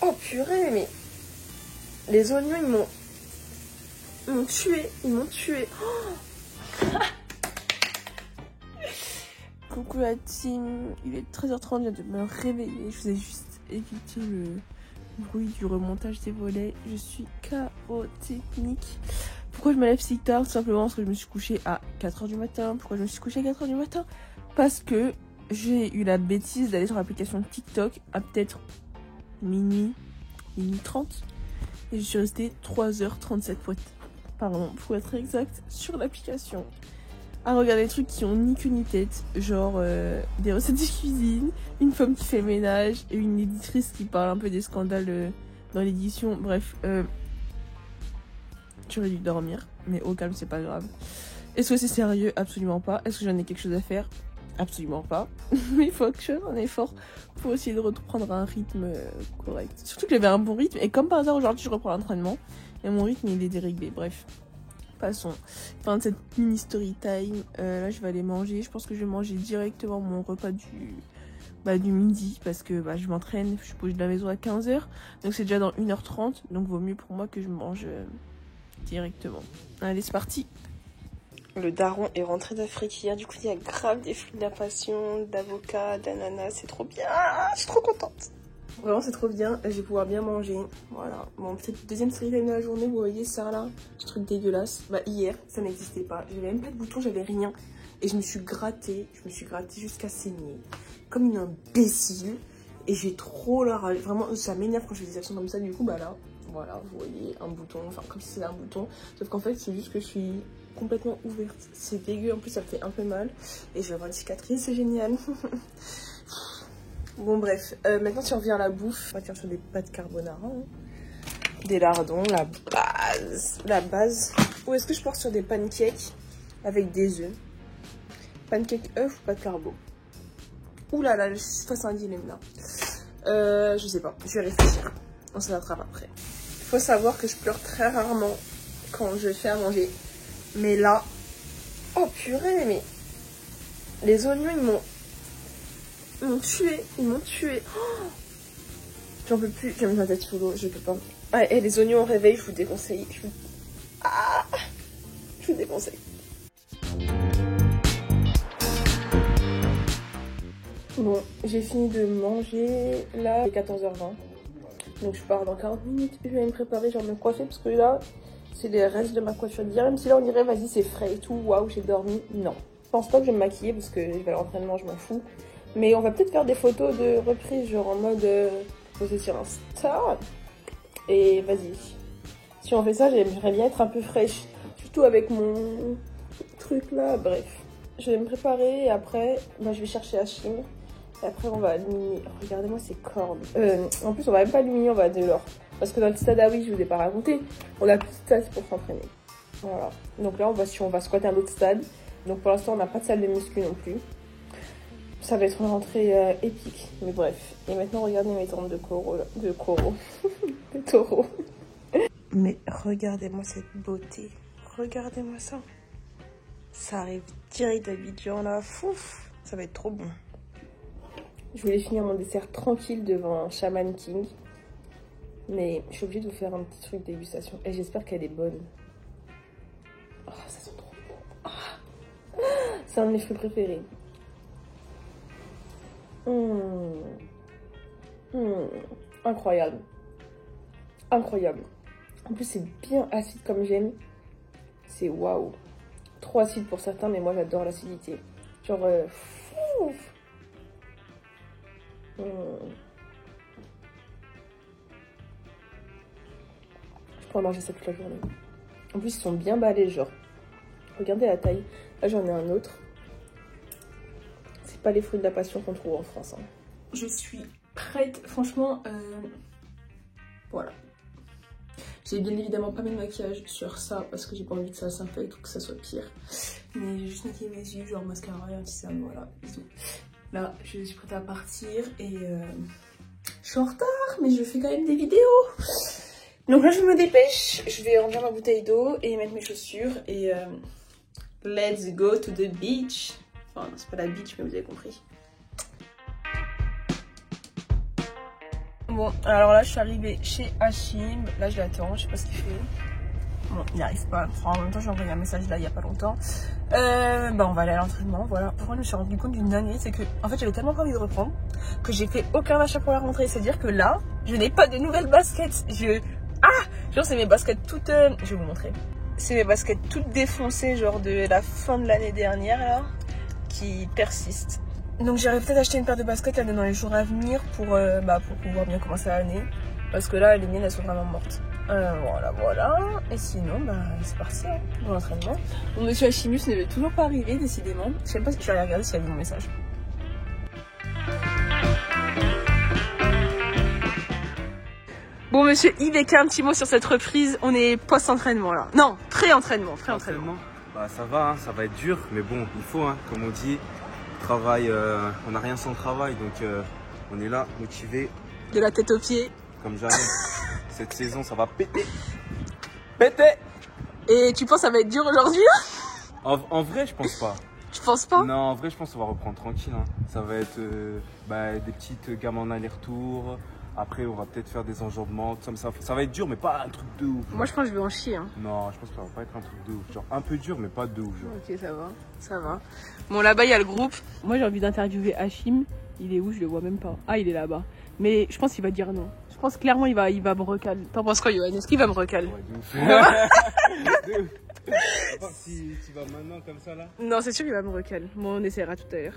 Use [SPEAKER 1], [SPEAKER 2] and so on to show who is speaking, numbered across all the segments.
[SPEAKER 1] Oh purée, mais les oignons ils m'ont tué, ils m'ont tué. Oh. Coucou la team, il est 13h30, je viens de me réveiller, je vous ai juste évité le bruit du remontage des volets, je suis KO technique. Pourquoi je me lève si tard? Tout simplement parce que je me suis couchée à 4h du matin. Pourquoi je me suis couchée à 4h du matin? Parce que j'ai eu la bêtise d'aller sur l'application TikTok à peut-être minuit 30. Et je suis restée 3h37 pour être exact, sur l'application. À regarder des trucs qui ont ni queue ni tête. Genre des recettes de cuisine, une femme qui fait le ménage et une éditrice qui parle un peu des scandales dans l'édition. Bref, j'aurais dû dormir, mais au calme, c'est pas grave. Est-ce que c'est sérieux? Absolument pas. Est-ce que j'en ai quelque chose à faire? Absolument pas. Mais il faut que je fasse un effort pour essayer de reprendre un rythme correct. Surtout que j'avais un bon rythme, et comme par hasard, aujourd'hui, je reprends l'entraînement, et mon rythme, il est déréglé. Bref, passons. Fin de cette mini story time. Là, je vais aller manger. Je pense que je vais manger directement mon repas du midi, parce que je m'entraîne, je bouge de la maison à 15h, donc c'est déjà dans 1h30, donc vaut mieux pour moi que je mange directement. Allez, c'est parti. Le daron est rentré d'Afrique hier, du coup il y a grave des fruits de la passion, d'avocat, d'ananas, c'est trop bien, je suis trop contente. Vraiment c'est trop bien, je vais pouvoir bien manger. Voilà, bon peut-être deuxième série de la journée, vous voyez ça là, ce truc dégueulasse. Hier ça n'existait pas, j'avais même pas de bouton, j'avais rien. Et je me suis grattée jusqu'à saigner, comme une imbécile. Et j'ai trop la rage, vraiment ça m'énerve quand je fais des actions comme ça, du coup là, voilà, vous voyez un bouton, enfin comme si c'était un bouton. Sauf qu'en fait c'est juste que je suis complètement ouverte, c'est dégueu, en plus ça fait un peu mal. Et je vais avoir une cicatrice, c'est génial. Bon bref, maintenant si on revient à la bouffe, on va faire sur des pâtes carbonara, hein. Des lardons, la base. Ou est-ce que je pars sur des pancakes avec des œufs? Pancake œuf ou pâte carbo? Ouh là là, je suis face à un dilemme là. Je sais pas, je vais réfléchir. On se rattrape après. Il faut savoir que je pleure très rarement quand je fais à manger. Mais là, oh purée, mais les oignons ils m'ont tué. Oh, j'en peux plus, j'ai mis ma tête sous l'eau, je peux pas. Ah, et les oignons au réveil, je vous déconseille. Je vous déconseille. Bon, j'ai fini de manger, là, il est 14h20. Donc je pars dans 40 minutes, je vais me préparer, je vais me coiffer, parce que là, c'est les restes de ma coiffure d'hier. Même si là on dirait, vas-y, c'est frais et tout, waouh, j'ai dormi. Non, je pense pas que je vais me maquiller, parce que je vais à l'entraînement, je m'en fous. Mais on va peut-être faire des photos de reprise, genre en mode poser sur Insta. Et vas-y. Si on fait ça, j'aimerais bien être un peu fraîche. Surtout avec mon truc là, bref. Je vais me préparer et après, je vais chercher Hachim. Et après, on va aluminer. Regardez-moi ces cordes. En plus, on va même pas aluminer, on va de l'or. Parce que dans le stade, ah oui, je vous ai pas raconté, on a plus de stade pour s'entraîner. Voilà. Donc là, on va squatter un autre stade. Donc pour l'instant, on n'a pas de salle de muscu non plus. Ça va être une rentrée épique. Mais bref. Et maintenant, regardez mes tempes de taureau. Mais regardez-moi cette beauté. Regardez-moi ça. Ça arrive direct d'Abidjan là. Fouf. Ça va être trop bon. Je voulais finir mon dessert tranquille devant Shaman King. Mais je suis obligée de vous faire un petit truc de dégustation. Et j'espère qu'elle est bonne. Oh, ça sent trop bon. Oh. C'est un de mes fruits préférés. Incroyable. Incroyable. En plus, c'est bien acide comme j'aime. C'est waouh. Trop acide pour certains, mais moi j'adore l'acidité. Genre, Je pourrais manger ça toute la journée. En plus, ils sont bien balais, genre. Regardez la taille. Là, j'en ai un autre. C'est pas les fruits de la passion qu'on trouve en France. Hein. Je suis prête. Franchement, voilà. J'ai bien évidemment pas mis de maquillage sur ça parce que j'ai pas envie que ça s'infecte ou que ça soit pire. Mais j'ai juste maquillé mes yeux, genre mascara et anti-cerne, voilà, bisous. Là, je suis prête à partir et je suis en retard, mais je fais quand même des vidéos. Donc là, je me dépêche. Je vais remplir ma bouteille d'eau et mettre mes chaussures et let's go to the beach. Enfin, c'est pas la beach, mais vous avez compris. Bon, alors là, je suis arrivée chez Hachim. Là, je l'attends, je sais pas ce qu'il fait. Bon, il n'arrive pas. Enfin, en même temps, j'ai envoyé un message là il y a pas longtemps. Bah, on va aller à l'entraînement. Voilà. Pourquoi je me suis rendu compte d'une année, c'est que en fait, j'avais tellement pas envie de reprendre que j'ai fait aucun achat pour la rentrée. C'est-à-dire que là, je n'ai pas de nouvelles baskets. Genre, c'est mes baskets toutes. Je vais vous montrer. C'est mes baskets toutes défoncées, genre de la fin de l'année dernière là, qui persistent. Donc, j'aurais peut-être acheté une paire de baskets là, dans les jours à venir pour pouvoir bien commencer l'année. Parce que là, les miennes, elles sont vraiment mortes. Voilà. Et sinon, bah, c'est parti hein, pour l'entraînement. Mon monsieur Hachimus ne veut toujours pas arriver, décidément. Je sais pas si je vais aller regarder s'il a vu mon message. Bon, monsieur Ibeka, un petit mot sur cette reprise. On est post-entraînement là. Non, pré-entraînement.
[SPEAKER 2] Bah, ça va, hein, ça va être dur, mais bon, il faut, hein, comme on dit. Travail, on n'a rien sans le travail, donc on est là, motivé.
[SPEAKER 1] De la tête aux pieds.
[SPEAKER 2] Comme jamais. Cette saison, ça va péter.
[SPEAKER 1] Et tu penses que ça va être dur aujourd'hui?
[SPEAKER 2] En vrai, je pense pas.
[SPEAKER 1] Tu penses pas?
[SPEAKER 2] Non, en vrai, je pense qu'on va reprendre tranquille. Hein. Ça va être des petites gammes en aller-retour. Après, on va peut-être faire des enjambements. Ça va être dur, mais pas un truc de ouf.
[SPEAKER 1] Moi, je pense que je vais en chier. Hein.
[SPEAKER 2] Non, je pense que ça va pas être un truc de ouf. Genre un peu dur, mais pas de ouf. Genre.
[SPEAKER 1] Ok, ça va. Bon, là-bas, il y a le groupe. Moi, j'ai envie d'interviewer Hachim. Il est où? Je le vois même pas. Ah, il est là-bas. Mais je pense qu'il va dire non. Je pense clairement il va me recaler. T'en penses quoi, Yoann? Est-ce qu'il va me recaler?
[SPEAKER 2] Ouais, de ouf. Si tu vas maintenant comme ça là?
[SPEAKER 1] Non, c'est sûr qu'il va me recaler. Bon, on essaiera tout à l'heure.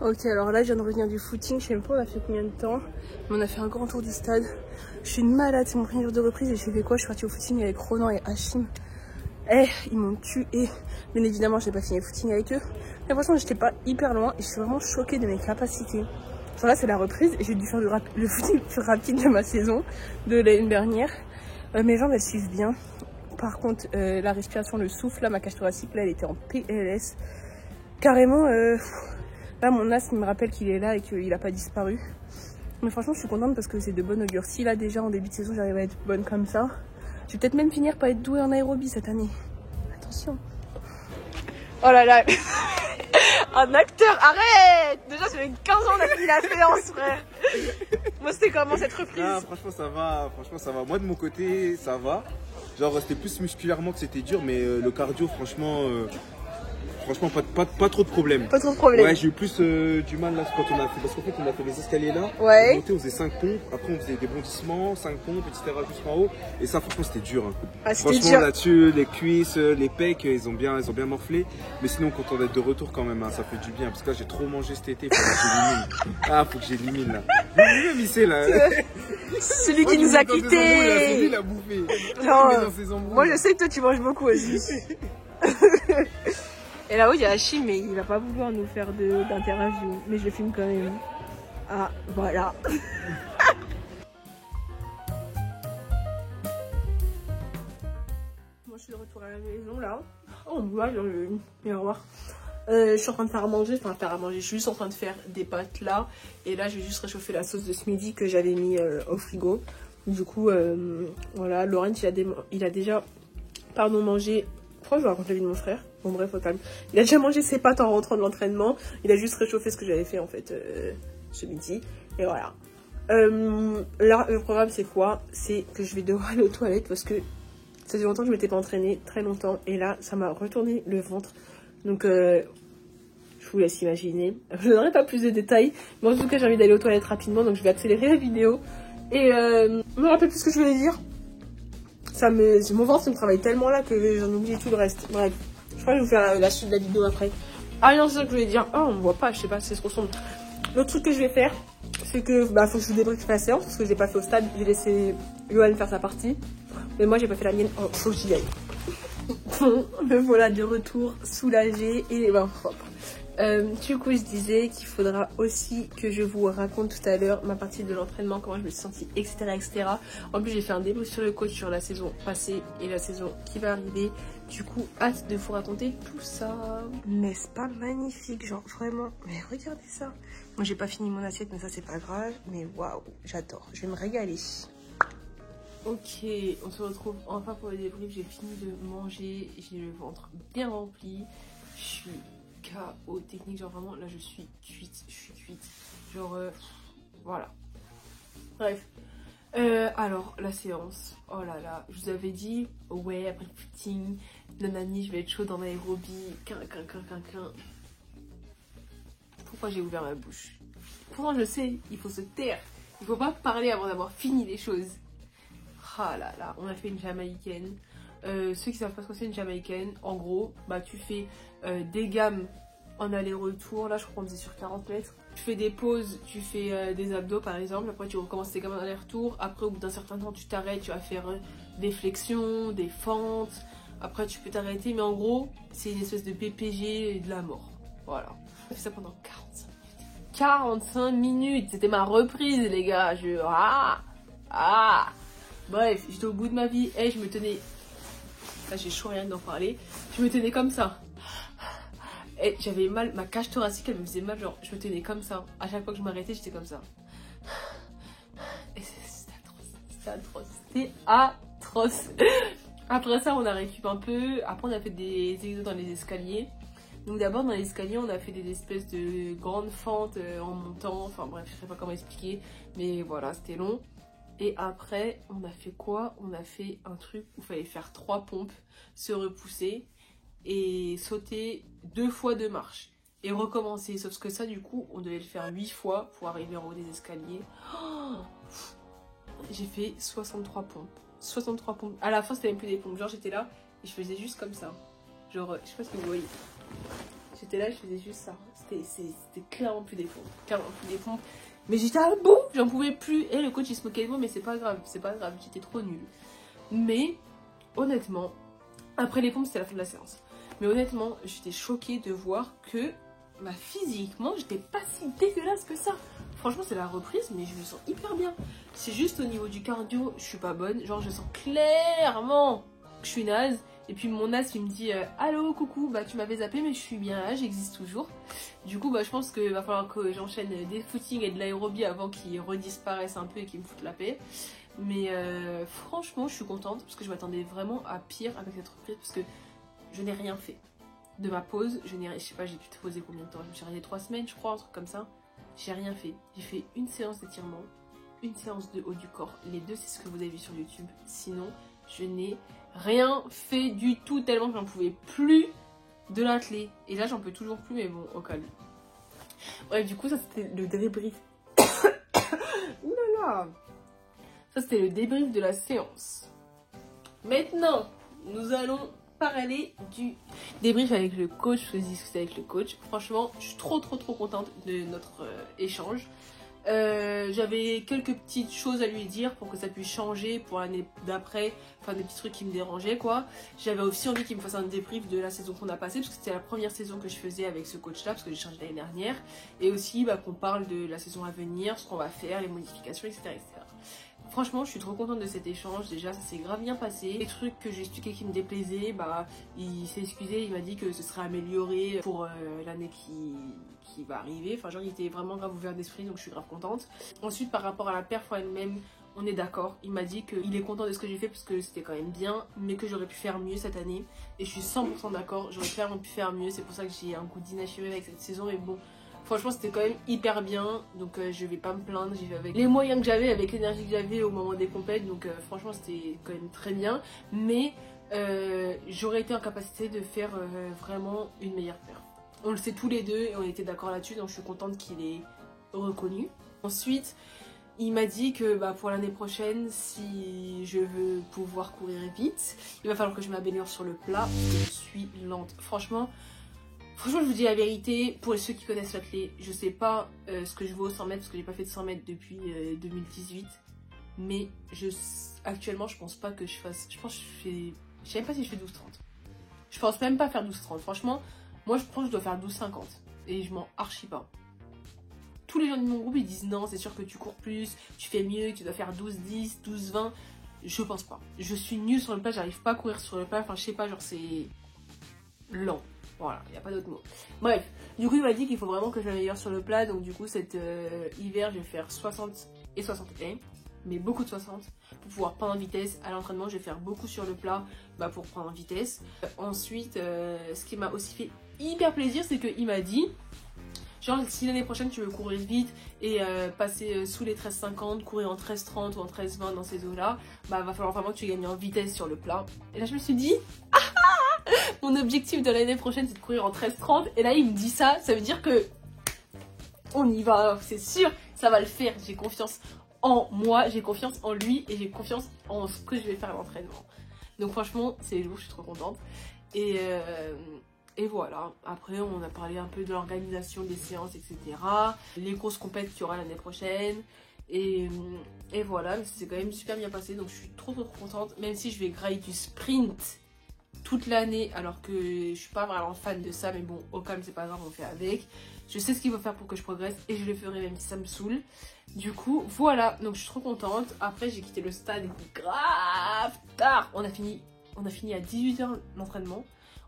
[SPEAKER 1] Ok, alors là, je viens de revenir du footing. Je sais même pas on a fait combien de temps. Mais on a fait un grand tour du stade. Je suis une malade, c'est mon premier jour de reprise. Et je fais quoi? Je suis partie au footing avec Ronan et Hachim. Ils m'ont tué. Bien évidemment, je n'ai pas fini le footing avec eux. Mais franchement, j'étais pas hyper loin. Et je suis vraiment choquée de mes capacités. Genre là, c'est la reprise. Et j'ai dû faire le footing le plus rapide de ma saison, de l'année dernière. Mes jambes, elles suivent bien. Par contre, la respiration, le souffle, là, ma cage thoracique, là, elle était en PLS. Carrément, là, mon as, il me rappelle qu'il est là et qu'il n'a pas disparu. Mais franchement, je suis contente parce que c'est de bonne augure. Si là, déjà, en début de saison, j'arrive à être bonne comme ça, je vais peut-être même finir par être douée en aérobie cette année. Attention. Oh là là. Un acteur, arrête! Déjà, ça fait 15 ans qu'on a fini la séance, frère. Moi, c'était comment cette reprise?
[SPEAKER 2] Ah, franchement, ça va. Moi, de mon côté, ça va. Genre, c'était plus musculairement que c'était dur, mais le cardio, franchement, pas trop de problème.
[SPEAKER 1] Pas trop de problème.
[SPEAKER 2] Ouais, j'ai eu plus du mal là quand on a fait. Parce qu'en fait, on a fait les escaliers là.
[SPEAKER 1] Ouais.
[SPEAKER 2] On montait, on faisait 5 pompes. Après, on faisait des bondissements, 5 pompes, etc. jusqu'en haut. Et ça, franchement, c'était dur. Hein.
[SPEAKER 1] Ah, c'était
[SPEAKER 2] franchement,
[SPEAKER 1] dur.
[SPEAKER 2] là-dessus, les cuisses, les pecs, ils ont bien morflé. Mais sinon, quand on est de retour quand même, hein, ça fait du bien. Parce que là, j'ai trop mangé cet été. Faut que j'élimine. Ah, faut que j'élimine là. Lui-même, il sait là.
[SPEAKER 1] Celui qui nous a quittés.
[SPEAKER 2] Il a bouffé.
[SPEAKER 1] Non, moi, je sais que toi, tu manges beaucoup aussi. Et là-haut, il y a Hachim, mais il va pas vouloir nous faire d'interview. Mais je le filme quand même. Ah, voilà. Moi, je suis de retour à la maison, là. Oh, on me voit dans le miroir. Je suis en train de faire à manger. Je suis juste en train de faire des pâtes, là. Et là, je vais juste réchauffer la sauce de ce midi que j'avais mis au frigo. Du coup, voilà. Laurent, il a déjà, mangé. Pourquoi je vous raconte la vie de mon frère? Bon bref, au calme. Il a déjà mangé ses pâtes en rentrant de l'entraînement. Il a juste réchauffé ce que j'avais fait en fait ce midi. Et voilà. Là, le programme c'est quoi? C'est que je vais devoir aller aux toilettes parce que ça fait longtemps que je m'étais pas entraînée, très longtemps. Et là, ça m'a retourné le ventre. Donc, je vous laisse imaginer. Je ne donnerai pas plus de détails. Mais en tout cas, j'ai envie d'aller aux toilettes rapidement. Donc, je vais accélérer la vidéo. Et je me rappelle plus ce que je voulais dire. Mon ventre me travaille tellement là que j'en oublie tout le reste. Bref, je crois que je vais vous faire la suite de la vidéo après. Ah non, c'est ça que je voulais dire. Ah, on me voit pas, je sais pas, c'est trop sombre. L'autre truc que je vais faire, c'est que faut que je vous débriefe la séance parce que je l'ai pas fait au stade. J'ai laissé Yoann faire sa partie. Mais moi, j'ai pas fait la mienne. Oh, faut que j'y aille. Me voilà de retour, soulagée et les mains propres. Du coup, je disais qu'il faudra aussi que je vous raconte tout à l'heure ma partie de l'entraînement, comment je me suis sentie, etc. En plus, j'ai fait un débrief sur le coach sur la saison passée et la saison qui va arriver. Du coup, hâte de vous raconter tout ça. N'est-ce pas magnifique? Genre, vraiment, mais regardez ça. Moi, j'ai pas fini mon assiette, mais ça, c'est pas grave. Mais waouh, j'adore. Je vais me régaler. Ok, on se retrouve enfin pour le débrief. J'ai fini de manger, j'ai le ventre bien rempli. Je suis KO technique, genre vraiment là je suis cuite, genre voilà. Bref. Alors, la séance. Oh là là, je vous avais dit, ouais, après le footing, nanani, je vais être chaud dans l'aérobie. Pourquoi j'ai ouvert ma bouche? Pourtant, je sais, il faut se taire. Il faut pas parler avant d'avoir fini les choses. Ah là là, on a fait une jamaïcaine. Ceux qui savent pas ce que c'est une jamaïcaine, en gros, bah tu fais des gammes en aller-retour. Là, je crois qu'on disait sur 40 mètres. Tu fais des pauses, tu fais des abdos par exemple. Après, tu recommences tes gammes en aller-retour. Après, au bout d'un certain temps, tu t'arrêtes. Tu vas faire des flexions, des fentes. Après, tu peux t'arrêter. Mais en gros, c'est une espèce de PPG de la mort. Voilà. J'ai fait ça pendant 45 minutes. 45 minutes. C'était ma reprise, les gars. Bref, j'étais au bout de ma vie. Et je me tenais... Là, j'ai chaud rien d'en parler. Je me tenais comme ça. Et j'avais mal, ma cage thoracique elle me faisait mal, genre je me tenais comme ça. À chaque fois que je m'arrêtais, j'étais comme ça. Et c'était atroce, c'était atroce. Après ça, on a récupéré un peu. Après, on a fait des exos dans les escaliers. Donc d'abord, dans l'escalier, on a fait des espèces de grandes fentes en montant. Enfin bref, je sais pas comment expliquer. Mais voilà, c'était long. Et après, on a fait quoi? On a fait un truc où il fallait faire 3 pompes, se repousser et sauter 2 fois 2 marches et recommencer. Sauf que ça, du coup, on devait le faire 8 fois pour arriver en haut des escaliers. Oh, j'ai fait 63 pompes. 63 pompes. À la fin, c'était même plus des pompes. Genre, j'étais là et je faisais juste comme ça. Genre, je sais pas ce que vous voyez. J'étais là, je faisais juste ça. C'était clairement plus des pompes. Clairement plus des pompes. Mais j'étais à bout, j'en pouvais plus. Et le coach il se moquait de moi, mais c'est pas grave, j'étais trop nulle. Mais honnêtement, après les pompes c'était la fin de la séance. Mais honnêtement, j'étais choquée de voir que physiquement, j'étais pas si dégueulasse que ça. Franchement, c'est la reprise, mais je me sens hyper bien. C'est juste au niveau du cardio, je suis pas bonne. Genre, je sens clairement que je suis naze. Et puis mon as il me dit allô coucou, bah tu m'avais zappé mais je suis bien là, j'existe toujours. Du coup bah je pense qu'il va falloir que j'enchaîne des footings et de l'aérobie avant qu'ils redisparaissent un peu et qu'ils me foutent la paix. Mais franchement je suis contente parce que je m'attendais vraiment à pire avec cette reprise parce que je n'ai rien fait. De ma pause, je sais pas j'ai pu te poser combien de temps, je me suis arrêtée 3 semaines je crois, un truc comme ça. J'ai rien fait, j'ai fait une séance d'étirement, une séance de haut du corps. Les deux c'est ce que vous avez vu sur YouTube, sinon je n'ai rien fait du tout tellement que j'en pouvais plus de l'athlé. Et là j'en peux toujours plus mais bon au calme. Bref du coup ça c'était le débrief. Ouh là là. Ça c'était le débrief de la séance. Maintenant nous allons parler du débrief avec le coach. Je vais discuter avec le coach. Franchement je suis trop contente de notre échange. J'avais quelques petites choses à lui dire pour que ça puisse changer pour l'année d'après, enfin des petits trucs qui me dérangeaient quoi. J'avais aussi envie qu'il me fasse un débrief de la saison qu'on a passée parce que c'était la première saison que je faisais avec ce coach là parce que j'ai changé l'année dernière et aussi qu'on parle de la saison à venir, ce qu'on va faire, les modifications etc. Franchement je suis trop contente de cet échange, déjà ça s'est grave bien passé. Les trucs que j'ai expliqué qui me déplaisaient, il s'est excusé, il m'a dit que ce serait amélioré pour l'année qui va arriver. Enfin genre il était vraiment grave ouvert d'esprit donc je suis grave contente. Ensuite par rapport à la perf en elle-même, on est d'accord. Il m'a dit qu'il est content de ce que j'ai fait parce que c'était quand même bien mais que j'aurais pu faire mieux cette année. Et je suis 100% d'accord, j'aurais clairement pu faire mieux. C'est pour ça que j'ai un goût d'inachevé avec cette saison mais bon. Franchement c'était quand même hyper bien donc je vais pas me plaindre, j'y vais avec les moyens que j'avais, avec l'énergie que j'avais au moment des compètes donc franchement c'était quand même très bien mais j'aurais été en capacité de faire vraiment une meilleure perf. On le sait tous les deux et on était d'accord là-dessus donc je suis contente qu'il ait reconnu. Ensuite il m'a dit que pour l'année prochaine si je veux pouvoir courir vite il va falloir que je m'améliore sur le plat parce que je suis lente. Franchement je vous dis la vérité, pour ceux qui connaissent l'athlé, je sais pas ce que je vaux au 100 mètres parce que j'ai pas fait de 100 mètres depuis 2018. Mais actuellement, je pense pas que je fasse. Je sais même pas si je fais 12-30. Je pense même pas faire 12-30. Franchement, moi je pense que je dois faire 12-50. Et je m'en archis pas. Tous les gens de mon groupe ils disent non, c'est sûr que tu cours plus, tu fais mieux, tu dois faire 12-10, 12-20. Je pense pas. Je suis nulle sur le plat, j'arrive pas à courir sur le plat. Enfin, je sais pas, genre c'est lent. Voilà, il n'y a pas d'autre mot. Bref, du coup il m'a dit qu'il faut vraiment que je m'améliore sur le plat. Donc du coup cet hiver je vais faire 60 et 61. Mais beaucoup de 60 pour pouvoir prendre en vitesse. À l'entraînement je vais faire beaucoup sur le plat pour prendre en vitesse. Ensuite ce qui m'a aussi fait hyper plaisir c'est qu'il m'a dit Genre si l'année prochaine tu veux courir vite et passer sous les 13,50, courir en 13,30 ou en 13,20 dans ces eaux là, bah va falloir vraiment que tu gagnes en vitesse sur le plat. Et là je me suis dit, mon objectif de l'année prochaine c'est de courir en 13,30 et là il me dit ça veut dire que on y va, c'est sûr, ça va le faire, j'ai confiance en moi, j'ai confiance en lui et j'ai confiance en ce que je vais faire à l'entraînement. Donc franchement c'est lourd, je suis trop contente. Et voilà, après on a parlé un peu de l'organisation des séances, etc. Les grosses compètes qu'il y aura l'année prochaine. Et voilà, c'est quand même super bien passé, donc je suis trop contente. Même si je vais grailler du sprint toute l'année, alors que je suis pas vraiment fan de ça. Mais bon, au calme, c'est pas grave, on fait avec. Je sais ce qu'il faut faire pour que je progresse et je le ferai même si ça me saoule. Du coup, voilà, donc je suis trop contente. Après, j'ai quitté le stade grave tard. On a fini à 18h l'entraînement.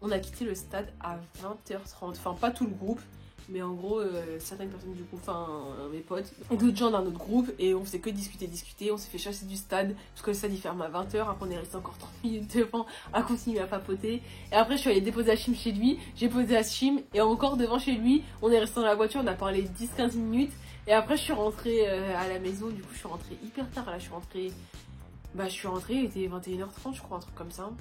[SPEAKER 1] On a quitté le stade à 20h30. Enfin, pas tout le groupe, mais en groupe, certaines personnes du groupe, enfin mes potes, et d'autres gens d'un autre groupe. Et on faisait que discuter. On s'est fait chasser du stade, parce que le stade il ferme à 20h. Après, on est resté encore 30 minutes devant à continuer à papoter. Et après, je suis allée déposer Hachim chez lui. J'ai posé Hachim, et encore devant chez lui, on est resté dans la voiture. On a parlé 10-15 minutes. Et après, je suis rentrée à la maison. Du coup, je suis rentrée hyper tard. Là, je suis rentrée, il était 21h30, je crois, un truc comme ça.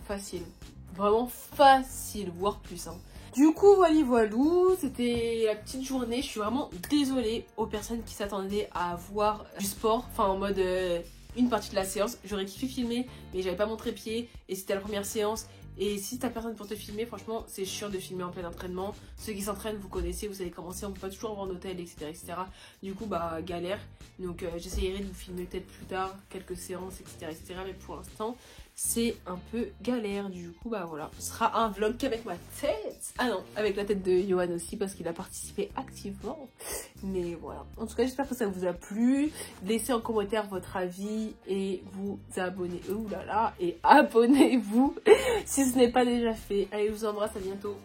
[SPEAKER 1] Facile. Vraiment facile, voire plus. Hein. Du coup, voilou, c'était la petite journée. Je suis vraiment désolée aux personnes qui s'attendaient à voir du sport. Enfin, en mode une partie de la séance. J'aurais kiffé filmer, mais j'avais pas mon trépied. Et c'était la première séance. Et si t'as personne pour te filmer, franchement, c'est chiant de filmer en plein entraînement. Ceux qui s'entraînent, vous connaissez, vous savez comment c'est. On peut pas toujours avoir d'hôtel, etc., etc. Du coup, bah, galère. Donc, j'essayerai de vous filmer peut-être plus tard, quelques séances, etc., etc. Mais pour l'instant, c'est un peu galère. Du coup, bah voilà. Ce sera un vlog qu'avec ma tête. Ah non, avec la tête de Johan aussi, parce qu'il a participé activement. Mais voilà. En tout cas, j'espère que ça vous a plu. Laissez en commentaire votre avis et vous abonnez. Ouh là là. Et abonnez-vous si ce n'est pas déjà fait. Allez, je vous embrasse, à bientôt.